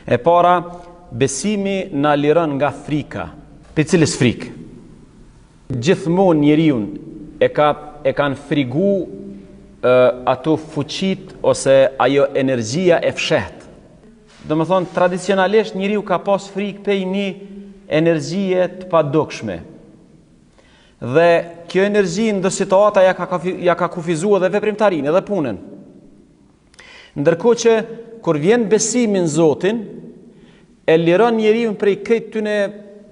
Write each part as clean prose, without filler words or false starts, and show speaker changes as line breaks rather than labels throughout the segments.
E para, besimi na liron nga frika. Për cilës frikë? Gjithmonë njeriu e kanë frigu ato fuqit ose ajo energjia e fshehtë. Domethënë tradicionalisht njeriu ka pas frikë prej një energjie të padukshme. Dhe kjo energji në situata ja ka kufizuar edhe veprimtarinë, edhe punën. Ndërkohë që kur vjen besimi në Zotin, e liron njeriu prej këtyre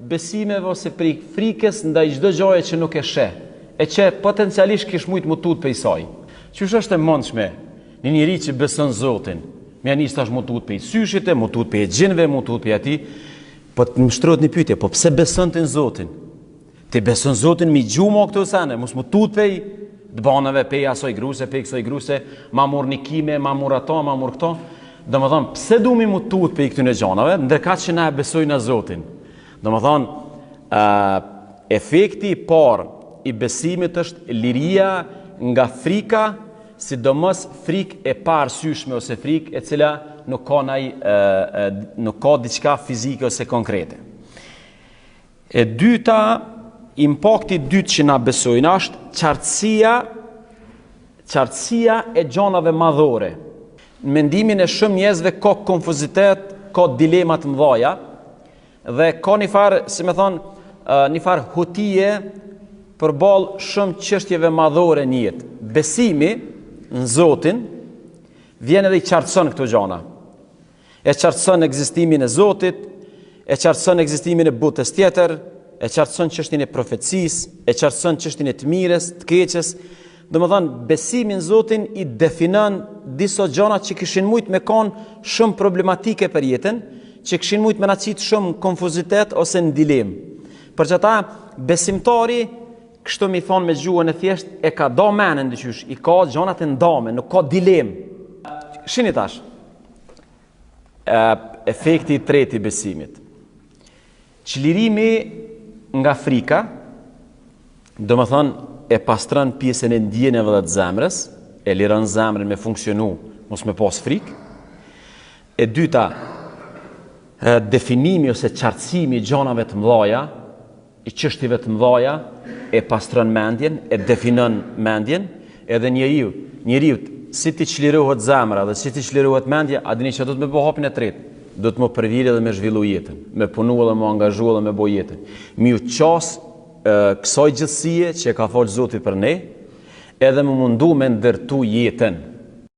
besimeve ose prej frikës ndaj çdo gjaje që nuk e sheh, e që potencialisht kish mujt më tut prej saj. Qysh është e mundshme një njeri që beson Zotin, më nis tash më tut prej syshit, më tut prej gjinëve, më tut prej atij, po të më shtrohet një pyetje, po pse beson ti në Zotin? Ti beson Zotin mi gjumo këto sene, mos më tut prej të banave, pej asoj gruse, pej kësoj gruse, ma mor një kime, ma mor ato, ma mor këto. Domethënë, pse du mi më tut pej këtyne gjanave, ndërka që na e besojnë në Zotin. Domethënë, efekti i parë i besimit është liria nga frika, sidomos frikë e parësyshme ose frikë e cila nuk ka diçka fizike ose konkrete. E dyta, impakti dytë që na besojnë është qartësia e gjanave madhore. Në mendimin e shumë njerëzve ka konfuzitet, ka dilemat mëdha dhe ka një farë, si me thonë, një farë hutije përballë shumë çështjeve madhore në jetë. Besimi në Zotin vjen edhe i qartëson këto gjana. E qartëson ekzistimin e Zotit, e qartëson ekzistimin e botës tjetër, e qartëson çështjen e profecisë, e qartëson çështjen e të mirës, të keqes. Domethënë, besimi në Zotin i definon disa gjëra që kishin mujt me kanë shumë problematike për jetën, që kishin mujt me na qit shumë konfuzitet ose në dilemë. Për që ata besimtari, kështu mi thonë me gjuhën e thjesht, e ka da menën dyqysh, i ka gjanat e ndame, nuk ka dilemë. Shini tash, efekti i tretë i besimit. Çlirimi nga frika, do më thonë, e pastron pjesën e ndjenjave dhe të zemrës, e liron zemrën me funksionu, mos me pas frikë. E dyta, definimi ose qartësimi i gjanave të mëdha, i çështjeve të mëdha, e pastron mendjen, e definon mendjen, edhe njeriu si ti çlirohet zemra dhe si ti çlirohet mendja, a dini që do të më bëj hapin e tretë. Do të më përvijë dhe me zhvillu jetën, me punu dhe me angazhu dhe me bo jetën. Mi u qas kësaj gjithësie që e ka folë Zoti për ne, edhe më mundu me ndërtu jetën.